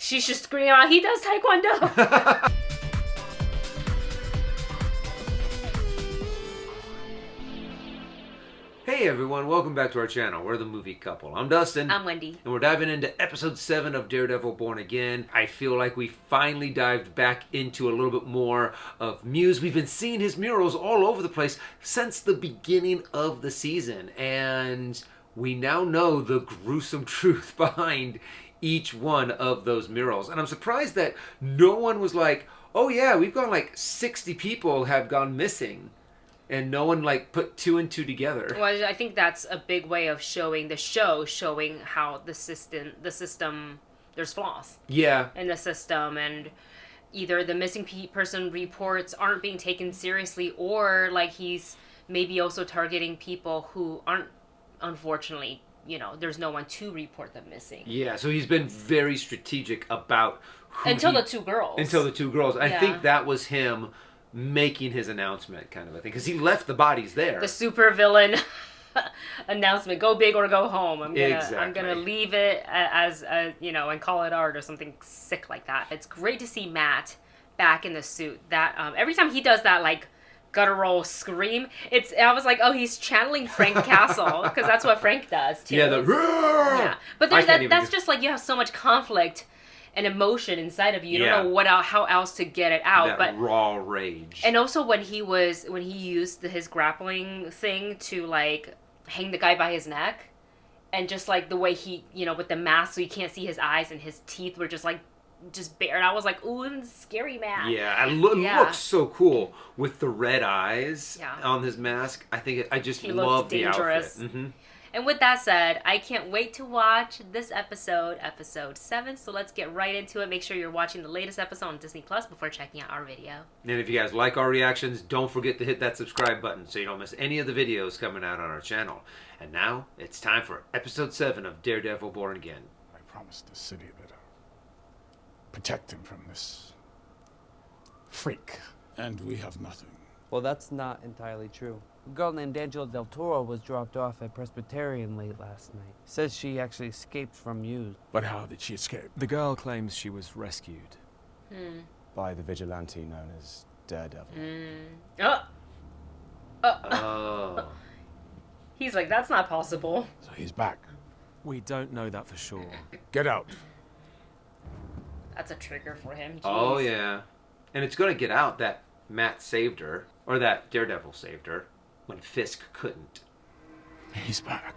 she should scream out, he does taekwondo. Hey everyone, welcome back to our channel. We're the Movie Couple. I'm Dustin. I'm Wendy. And we're diving into episode 7 of Daredevil Born Again. I feel like we finally dived back into a little bit more of Muse. We've been seeing his murals all over the place since the beginning of the season. And we now know the gruesome truth behind each one of those murals. And I'm surprised that no one was like, oh yeah, we've gone like 60 people have gone missing. And no one like put 2 and 2 together. Well, I think that's a big way of showing how the system, there's flaws. Yeah. In the system, and either the missing person reports aren't being taken seriously, or like he's maybe also targeting people who aren't, unfortunately, there's no one to report them missing. Yeah, so he's been very strategic about Until the two girls. I think that was him making his announcement kind of a thing, because he left the bodies there. The super villain announcement: go big or go home. I'm gonna leave it as and call it art or something sick like that. It's great to see Matt back in the suit. That every time he does that like guttural scream, I was like, oh, he's channeling Frank Castle, because that's what Frank does too. Yeah, yeah. But that's just like, you have so much conflict and emotion inside of you. You don't know how else to get it out. That raw rage. And also when he used his grappling thing to like hang the guy by his neck, and just like the way he, with the mask so you can't see his eyes, and his teeth were just bare. And I was like, ooh, scary man. Yeah, it looks so cool with the red eyes on his mask. I think I just love the outfit. Mm-hmm. And with that said, I can't wait to watch this episode 7. So let's get right into it. Make sure you're watching the latest episode on Disney Plus before checking out our video. And if you guys like our reactions, don't forget to hit that subscribe button so you don't miss any of the videos coming out on our channel. And now, it's time for episode 7 of Daredevil Born Again. I promised the city that I'll protect him from this freak, and we have nothing. Well, that's not entirely true. A girl named Angela Del Toro was dropped off at Presbyterian late last night. Says she actually escaped from Muse. But how did she escape? The girl claims she was rescued. By the vigilante known as Daredevil. Oh. He's like, that's not possible. So he's back. We don't know that for sure. Get out. That's a trigger for him. Jeez. Oh, yeah. And it's going to get out that Matt saved her, or that Daredevil saved her, when Fisk couldn't. He's back.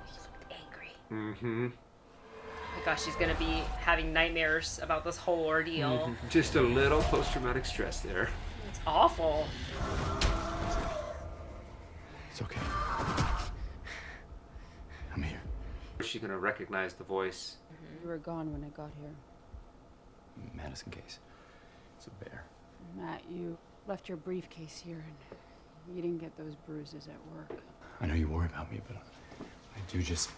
He looked angry. Mm-hmm. Oh my gosh, she's gonna be having nightmares about this whole ordeal. Mm-hmm. Just a little post-traumatic stress there. It's awful. It's okay. I'm here. Is she gonna recognize the voice? You were gone when I got here. Madison case. It's a bear. Matt, you left your briefcase here, and you didn't get those bruises at work. I know you worry about me, but I do just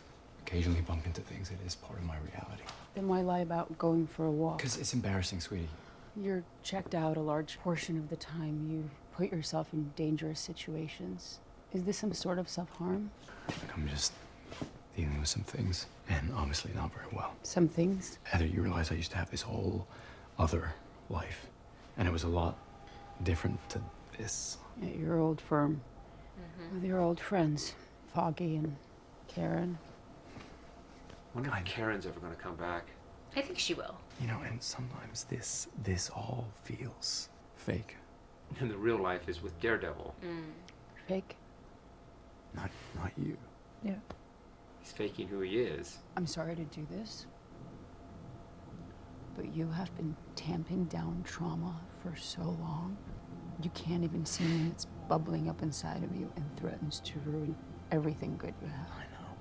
occasionally bump into things. It is part of my reality. Then why lie about going for a walk? Because it's embarrassing, sweetie. You're checked out a large portion of the time. You put yourself in dangerous situations. Is this some sort of self-harm? Like I'm just dealing with some things, and obviously not very well. Some things? Heather, you realize I used to have this whole other life, and it was a lot different to this. At your old firm. With your old friends, Foggy and Karen. I wonder if Karen's ever gonna come back. I think she will. And sometimes this all feels fake. And the real life is with Daredevil. Fake? Not you. Yeah. He's faking who he is. I'm sorry to do this, but you have been tamping down trauma for so long. You can't even see when it's bubbling up inside of you and threatens to ruin everything good you have. I know.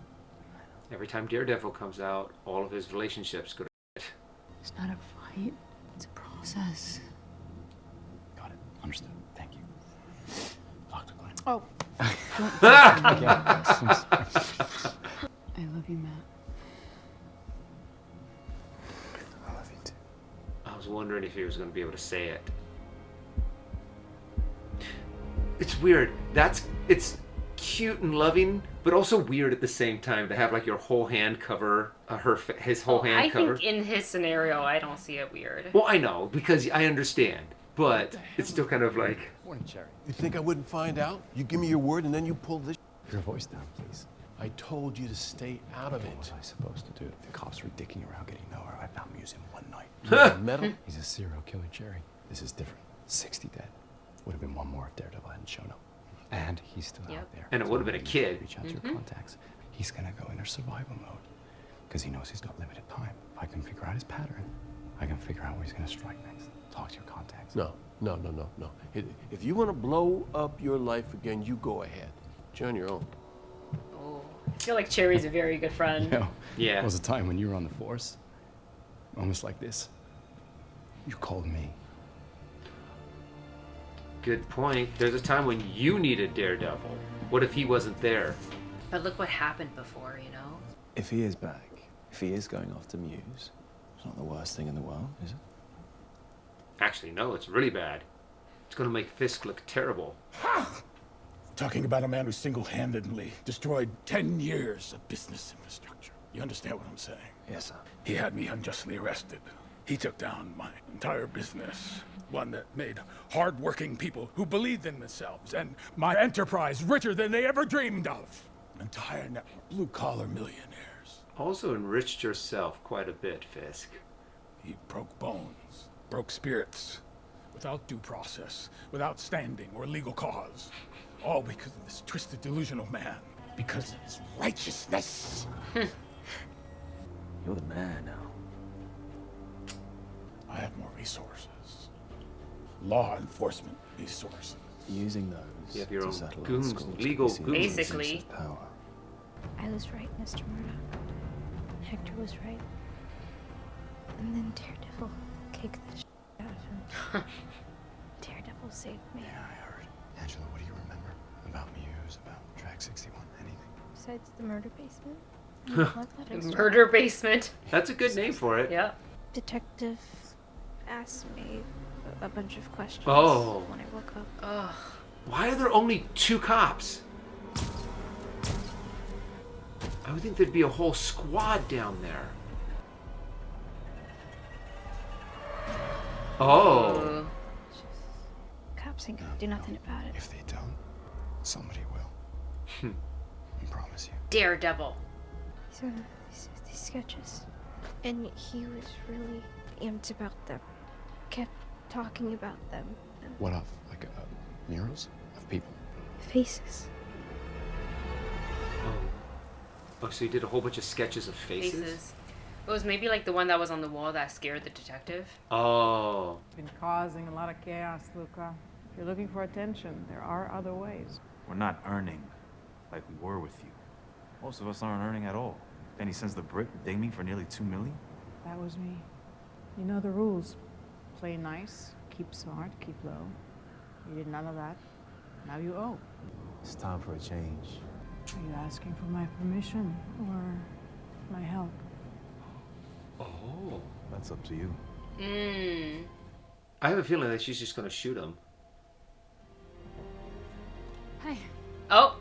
Every time Daredevil comes out, all of his relationships go to shit. It's not a fight, it's a process. Got it. Understood. Thank you. Dr. Glenn. Oh. I love you, Matt. I love you too. I was wondering if he was going to be able to say it. It's weird. It's cute and loving, but also weird at the same time to have like your whole hand cover his whole hand cover. I think in his scenario, I don't see it weird. Well, I know, because I understand, but it's still kind of like... Morning, Cherry. You think I wouldn't find out? You give me your word and then you pull this... Your voice down, please. I told you to stay out of What it. was I supposed to do? The cops were dicking around getting nowhere. I found Muse in one night. Metal? He's a serial killer, Jerry. This is different. 60 dead. Would have been one more if Daredevil hadn't shown up. And he's still out there. And it would have been a kid. Reach out to your contacts. He's gonna go into survival mode because he knows he's got limited time. If I can figure out his pattern, I can figure out where he's gonna strike next. Talk to your contacts. No. If you want to blow up your life again, you go ahead. You're on your own. Oh, I feel like Cherry's a very good friend. You know, Yeah. There was a time when you were on the force, almost like this. You called me. Good point. There's a time when you needed Daredevil. What if he wasn't there? But look what happened before, you know? If he is back, if he is going after Muse, it's not the worst thing in the world, is it? Actually, no, it's really bad. It's gonna make Fisk look terrible. Talking about a man who single-handedly destroyed 10 years of business infrastructure. You understand what I'm saying? Yes, sir. He had me unjustly arrested. He took down my entire business. One that made hard-working people who believed in themselves and my enterprise richer than they ever dreamed of. An entire network, blue-collar millionaires. Also enriched yourself quite a bit, Fisk. He broke bones, broke spirits, without due process, without standing or legal cause. All because of this twisted, delusional man. Because of his righteousness. You're the man now. I have more resources. Law enforcement resources. Using those You have your to own settle goons, unscorched legal pieces of goons. Basically. power. I was right, Mr. Murdoch. Hector was right. And then Daredevil kicked the shit out of him. Daredevil saved me. Yeah, I heard. Angela, what do you remember about Muse, about Track 61, anything? Besides the murder basement. and the blood letters. Murder basement. That's a good name for it. Yeah. Detective asked me a bunch of questions Oh. when I woke up. Ugh. Why are there only 2 cops? I would think there'd be a whole squad down there. Oh. Cops ain't gonna do nothing about it. If they don't, somebody will. I promise you. Daredevil. These are these sketches. And he was really amped about them. Kept talking about them. And What of? Like murals of people? faces. Oh, so you did a whole bunch of sketches of faces? Faces. It was maybe like the one that was on the wall that scared the detective. Oh. Been causing a lot of chaos, Luca. If you're looking for attention, there are other ways. We're not earning like we were with you. Most of us aren't earning at all. Then he sends the brick ding me for nearly $2 million. That was me. You know the rules. Play nice, keep smart, keep low. You did none of that. Now you owe. It's time for a change. Are you asking for my permission or my help? Oh. That's up to you. I have a feeling that she's just gonna shoot him. Hi. Oh,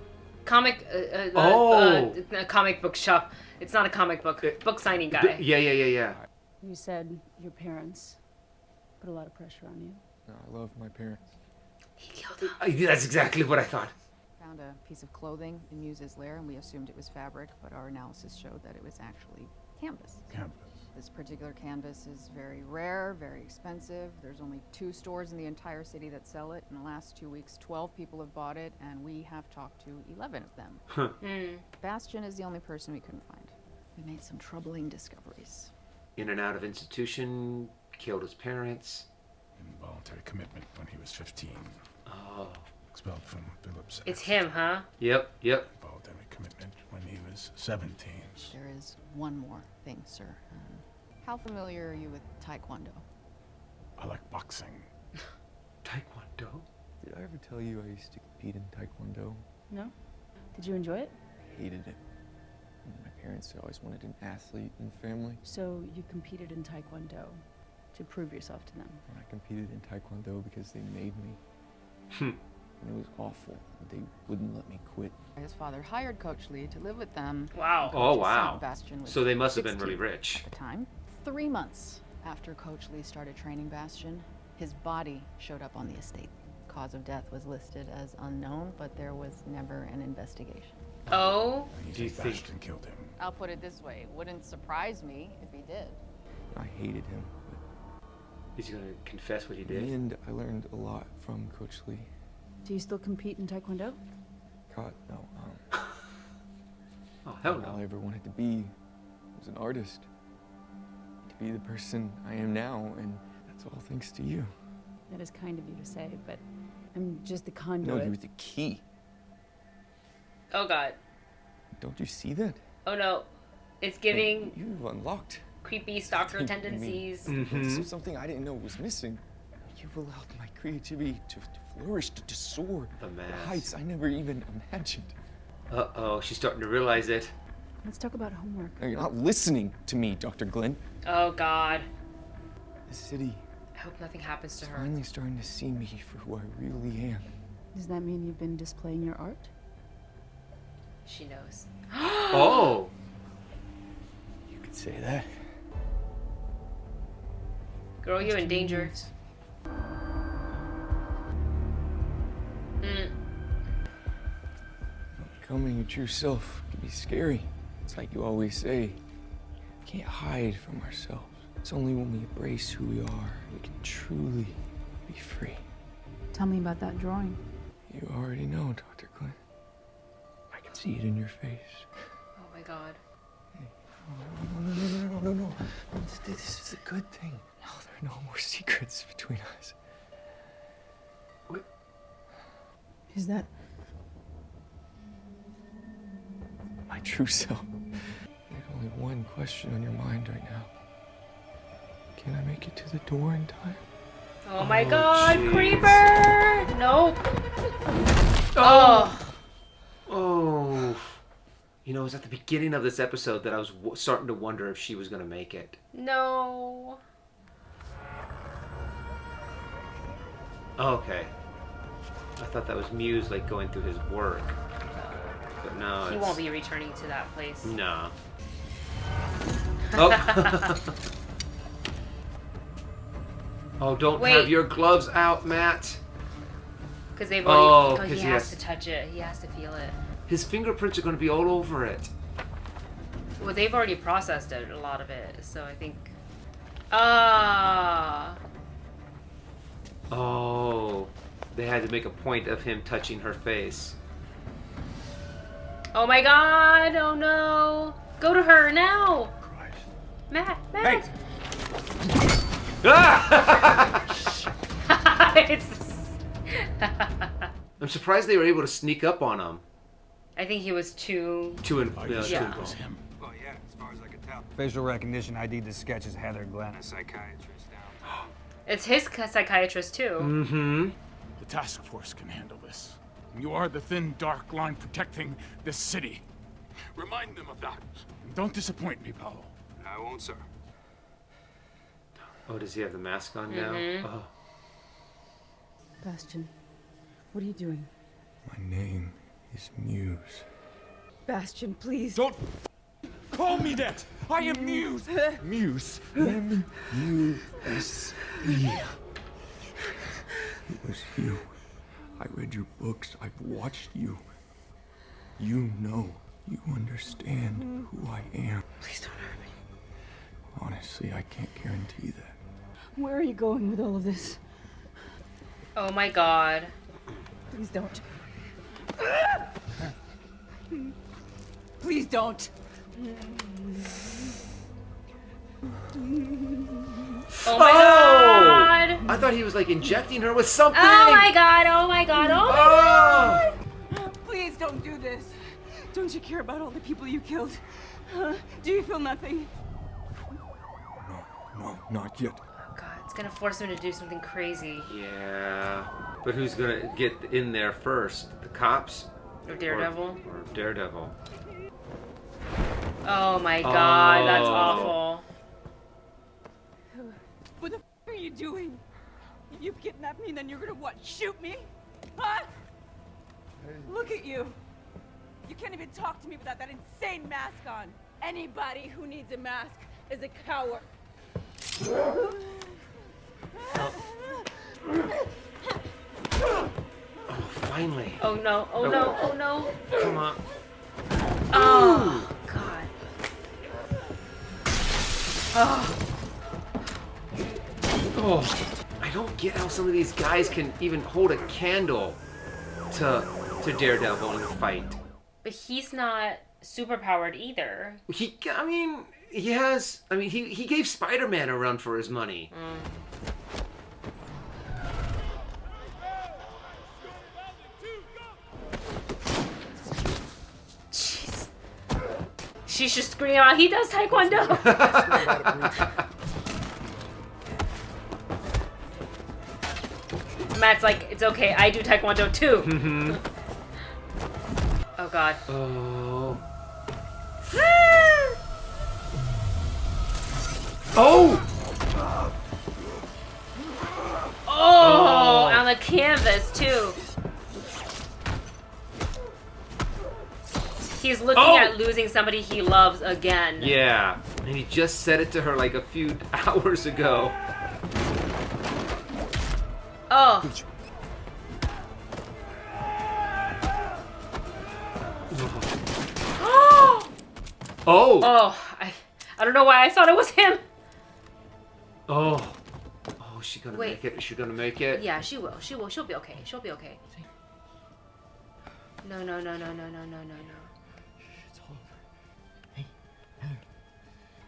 comic. A comic book shop. It's not a comic book. Book signing guy. Yeah. You said your parents put a lot of pressure on you. No, I love my parents. He killed him. That's exactly what I thought. Found a piece of clothing in Muse's lair, and we assumed it was fabric, but our analysis showed that it was actually canvas. Canvas. This particular canvas is very rare, very expensive. There's only 2 stores in the entire city that sell it. In the last 2 weeks, 12 people have bought it, and we have talked to 11 of them. Bastion is the only person we couldn't find. We made some troubling discoveries. In and out of institution, killed his parents. Involuntary commitment when he was 15. Oh. Expelled from Phillips. It's him, huh? Yep. Involuntary commitment when he was 17. There is one more thing, sir. How familiar are you with Taekwondo? I like boxing. Taekwondo? Did I ever tell you I used to compete in Taekwondo? No? Did you enjoy it? Hated it. My parents always wanted an athlete in the family. So you competed in Taekwondo to prove yourself to them. I competed in Taekwondo because they made me. and it was awful. They wouldn't let me quit. His father hired Coach Lee to live with them. Wow. Oh, wow. Bastion was So they must have been 16 really rich. at the time. 3 months after Coach Lee started training Bastion, his body showed up on the estate. Cause of death was listed as unknown, but there was never an investigation. Oh? Do you think Bastion killed him? I'll put it this way, it wouldn't surprise me if he did. I hated him, Is he going to confess what he but in did? the end, I learned a lot from Coach Lee. Do you still compete in Taekwondo? God, no. Oh, hell no. All I ever wanted to be was an artist. To be the person I am now, and that's all thanks to you. That is kind of you to say, but I'm just the conduit. No, you were the key. Oh god. Don't you see that? Oh no. It's giving You've unlocked creepy stalker tendencies. Something I didn't know was missing. You've allowed my creativity to flourish, to soar. The mask. Heights I never even imagined. Uh-oh, she's starting to realize it. Let's talk about homework. No, you're not listening to me, Dr. Glenn. Oh god. The city I hope nothing happens to is her. finally starting to see me for who I really am. Does that mean you've been displaying your art? She knows. Oh! You could say that. Girl, you're in danger. Becoming your true self can be scary. It's like you always say, we can't hide from ourselves. It's only when we embrace who we are, we can truly be free. Tell me about that drawing. You already know, Dr. Glenn. I can see it in your face. Oh my god. No. This is a good thing. No, there are no more secrets between us. Is that My true self. There's only one question on your mind right now. Can I make it to the door in time? Oh my god, geez. Creeper! Nope. Oh. Oh. You know, it was at the beginning of this episode that I was starting to wonder if she was going to make it. No. Okay. I thought that was Muse, like, going through his work. But no, he won't be returning to that place. No. Oh. Oh, don't have your gloves out, Matt. Because they've already... Oh, he has to touch it. He has to feel it. His fingerprints are going to be all over it. Well, they've already processed it, a lot of it, so I think... Ah. Oh. They had to make a point of him touching her face. Oh my god! Oh no! Go to her now! Christ. Matt! Hey! Ah! I'm surprised they were able to sneak up on him. I think he was too... Yeah. It was him. Well, yeah, as far as I could tell. Facial recognition ID'd the sketch as Heather Glenn, a psychiatrist down. It's his psychiatrist, too. Mm-hmm. The task force can handle this. You are the thin, dark line protecting this city. Remind them of that. And don't disappoint me, Paolo. I won't, sir. Oh, does he have the mask on now? Oh. Bastion, what are you doing? My name is Muse. Bastion, please. Don't call me that! I am Muse! Muse. M-U-S-E. It was you. I read your books. I've watched you. You know. You understand who I am. Please don't hurt me. Honestly, I can't guarantee that. Where are you going with all of this? Oh my god. Please don't. Please don't. Oh my god! I thought he was like injecting her with something! Oh my god, oh my god, oh my god! Please don't do this. Don't you care about all the people you killed? Do you feel nothing? No, not yet. Oh god, it's gonna force him to do something crazy. Yeah. But who's gonna get in there first? The cops? Or Daredevil? Or Daredevil. Oh my god, that's awful. What the f are you doing? You've kidnapped me and then you're gonna what, shoot me? Huh? Look at you. You can't even talk to me without that insane mask on. Anybody who needs a mask is a coward. Oh, finally. Oh no, oh no, oh no. Come on. Oh, God. Oh. Oh, I don't get how some of these guys can even hold a candle to Daredevil in a fight. But he's not superpowered either. He gave Spider-Man a run for his money. Jeez. She's just screaming out, he does Taekwondo! Matt's like, it's okay, I do Taekwondo too. Mm-hmm. Oh God. Oh. Oh! Oh, on the canvas too. He's looking at losing somebody he loves again. Yeah, and he just said it to her like a few hours ago. Oh. Oh! Oh, I don't know why I thought it was him. Oh. Oh, is she gonna make it? Is she gonna make it? Yeah, she will. She will. She'll be okay. She'll be okay. No, no, no, no, no, no, no, no, no.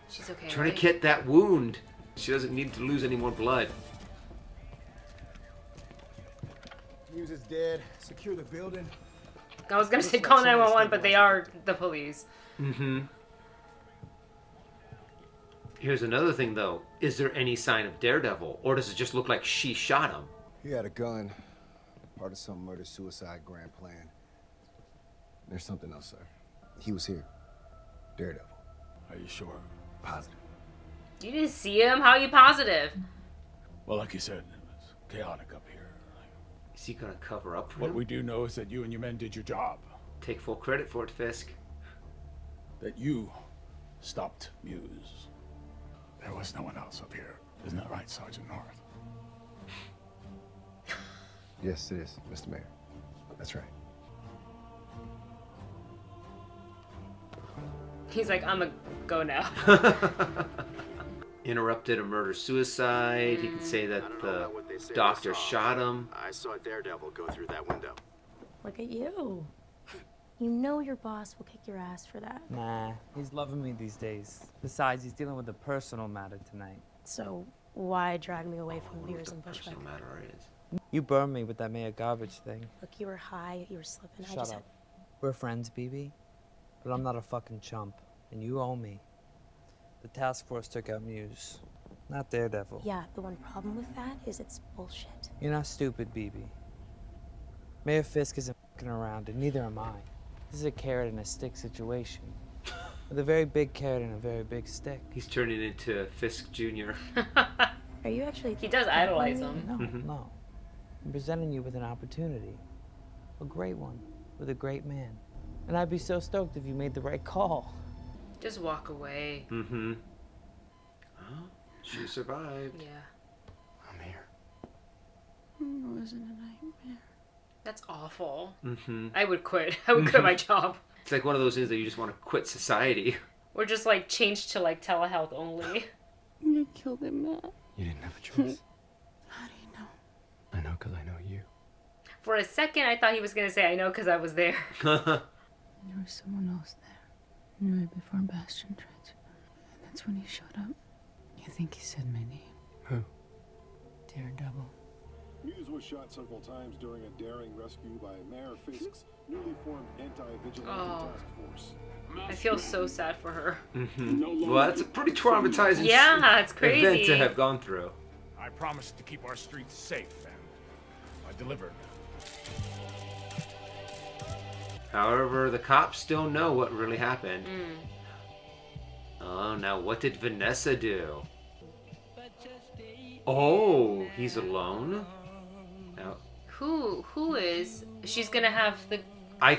She's okay. Tourniquet that wound. She doesn't need to lose any more blood. Muse is dead. Secure the building. I was gonna say call 911, but they are the police. Mm-hmm. Here's another thing, though. Is there any sign of Daredevil, or does it just look like she shot him? He had a gun. Part of some murder-suicide grand plan. There's something else, sir. He was here. Daredevil. Are you sure? Positive. You didn't see him? How are you positive? Well, like you said, it was chaotic up here. Is he gonna cover up for What him? we do know is that you and your men did your job. Take full credit for it, Fisk. That you stopped Muse. There was no one else up here. Isn't that right, Sergeant North? Yes, it is, Mr. Mayor. That's right. He's like, I'm gonna go now. Interrupted a murder-suicide. He can say that the doctor shot him. I saw Daredevil go through that window. Look at you. You know your boss will kick your ass for that. Nah, he's loving me these days. Besides, he's dealing with a personal matter tonight. So why drag me away from beers and bushwick? Personal matter is. You burned me with that Mayor garbage thing. Look, you were high, you were slipping. I Shut just up. We're friends, BB. But I'm not a fucking chump, and you owe me. The task force took out Muse, not Daredevil. Yeah, the one problem with that is it's bullshit. You're not stupid, BB. Mayor Fisk isn't fucking around, and neither am I. This is a carrot and a stick situation. With a very big carrot and a very big stick. He's turning into Fisk Jr. Are you actually... He does idolize him. No, no. I'm presenting you with an opportunity. A great one, with a great man. And I'd be so stoked if you made the right call. Just walk away. Mm-hmm. Oh, she survived. Yeah. I'm here. It wasn't a nightmare. That's awful. Mm-hmm. I would quit. I would quit my job. It's like one of those things that you just want to quit society. Or just like change to like telehealth only. You killed him, Matt. You didn't have a choice. How do you know? I know because I know you. For a second, I thought he was gonna say, "I know," because I was there. There was someone else there. You knew it before Bastion tried to. And that's when he showed up. You think he said my name? Who? Daredevil. Muse was shot several times during a daring rescue by Mayor Fisk's newly formed anti-vigilante task force. I feel so sad for her. Mm-hmm. Well, that's a pretty traumatizing it's crazy. event to have gone through. I promised to keep our streets safe, and I delivered. However, the cops still know what really happened. Oh, now what did Vanessa do? Oh, he's alone? Now, Who is she's gonna have the. I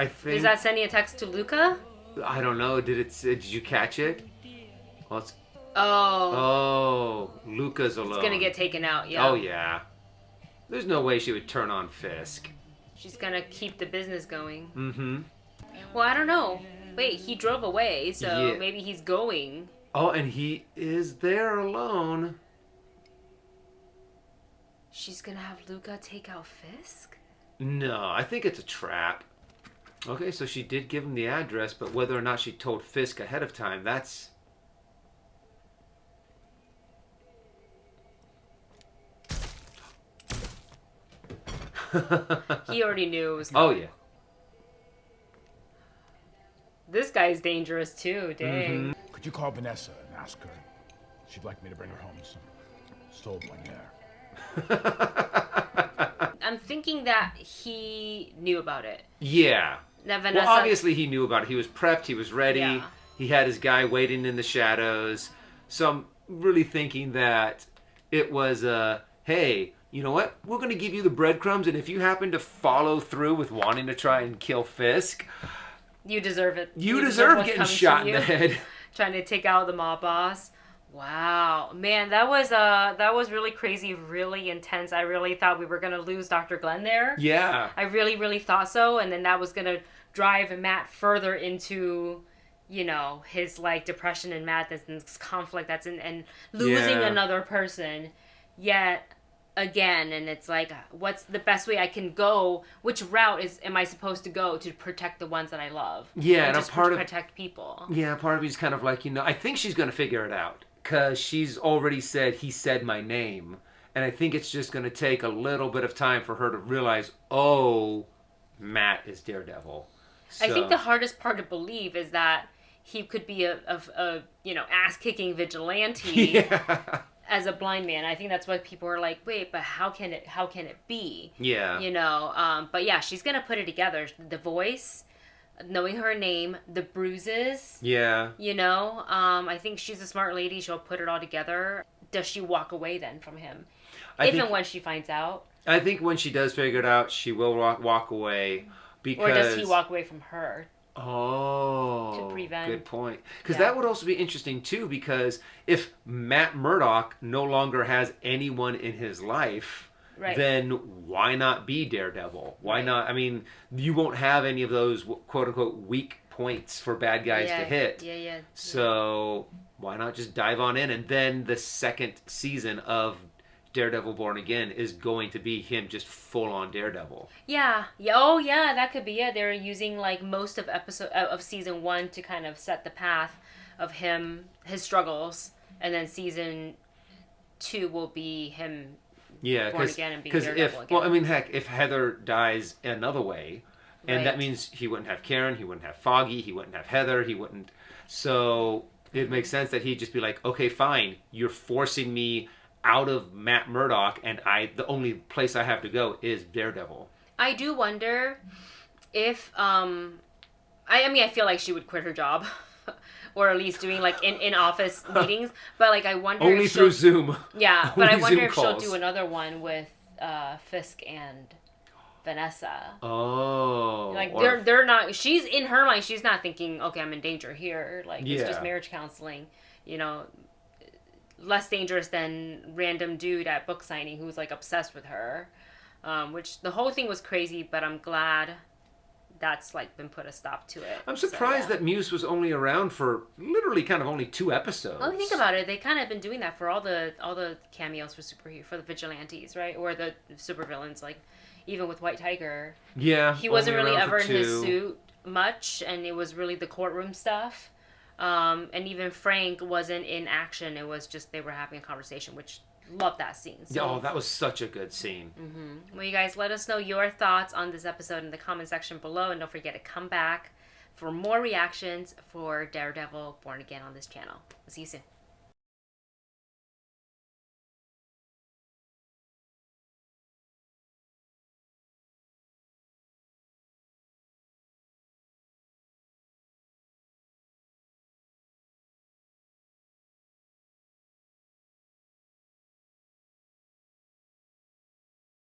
think. Is that sending a text to Luca? I don't know. Did you catch it? Well, it's, oh. Luca's alone. It's gonna get taken out. Yeah. Oh yeah. There's no way she would turn on Fisk. She's gonna keep the business going. Mm-hmm. Well, I don't know. Wait, he drove away, so Yeah. maybe he's going. Oh, and he is there alone. She's gonna have Luca take out Fisk? No, I think it's a trap. Okay, so she did give him the address, but whether or not she told Fisk ahead of time, that's... He already knew it was Oh, coming. yeah. This guy's dangerous too, dang. Could you call Vanessa and ask her? She'd like me to bring her home some sold Lanier. I'm thinking that he knew about it. Yeah. That Vanessa... Well, obviously he knew about it. He was prepped. He was ready. Yeah. He had his guy waiting in the shadows. So I'm really thinking that it was, hey, you know what? We're going to give you the breadcrumbs, and if you happen to follow through with wanting to try and kill Fisk... You deserve it. You deserve what's getting coming shot to in you. the head. Trying to take out the mob boss. Wow, man, that was really crazy, really intense. I really thought we were gonna lose Dr. Glenn there. Yeah. I really, really thought so, and then that was gonna drive Matt further into, you know, his like depression and madness and this conflict that's in and losing another person. Yet again, and it's like, what's the best way I can go? Which route am I supposed to go to protect the ones that I love? Yeah, and just a part of protect people. Yeah, part of me's kind of like, you know, I think she's gonna figure it out because she's already said he said my name, and I think it's just gonna take a little bit of time for her to realize, oh, Matt is Daredevil. So. I think the hardest part to believe is that he could be a you know, ass kicking vigilante. Yeah. As a blind man. I think that's why people are like, wait, but how can it be? Yeah. You know, but yeah, she's gonna put it together. The voice, knowing her name, the bruises. Yeah. You know, I think she's a smart lady. She'll put it all together. Does she walk away then from him? And when she finds out? I think when she does figure it out, she will walk away because... Or does he walk away from her? Oh, to prevent. Good point. Because that would also be interesting too. Because if Matt Murdock no longer has anyone in his life, then why not be Daredevil? Why not? I mean, you won't have any of those quote unquote weak points for bad guys to hit. Yeah. So why not just dive on in? And then the second season of Daredevil Born Again is going to be him just full on Daredevil. Yeah. Oh yeah, that could be it. They're using like most of season 1 to kind of set the path of him, his struggles, and then season 2 will be him born again and being Daredevil again. Well, I mean, heck, if Heather dies another way, and that means he wouldn't have Karen, he wouldn't have Foggy, he wouldn't have Heather, he wouldn't. So it makes sense that he'd just be like, okay, fine, you're forcing me out of Matt Murdock, and the only place I have to go is Daredevil. I do wonder if I mean I feel like she would quit her job or at least doing like in office meetings, but like I wonder only if through Zoom. Yeah, but I wonder Zoom if calls. she'll do another one with Fisk and Vanessa. Oh. Like they're not, she's in her mind, she's not thinking, okay, I'm in danger here. Like it's just marriage counseling, you know, less dangerous than random dude at book signing who's like obsessed with her. Which the whole thing was crazy, but I'm glad that's like been put a stop to it. I'm surprised that Muse was only around for literally kind of only 2 episodes. Well, think about it. They kind of been doing that for all the cameos for the vigilantes, right? Or the supervillains, like even with White Tiger. Yeah. He wasn't really ever in his suit much, and it was really the courtroom stuff. And even Frank wasn't in action. It was just they were having a conversation, which love that scene. So, oh, that was such a good scene. Mm-hmm. Well, you guys, let us know your thoughts on this episode in the comment section below, and don't forget to come back for more reactions for Daredevil Born Again on this channel. I'll see you soon.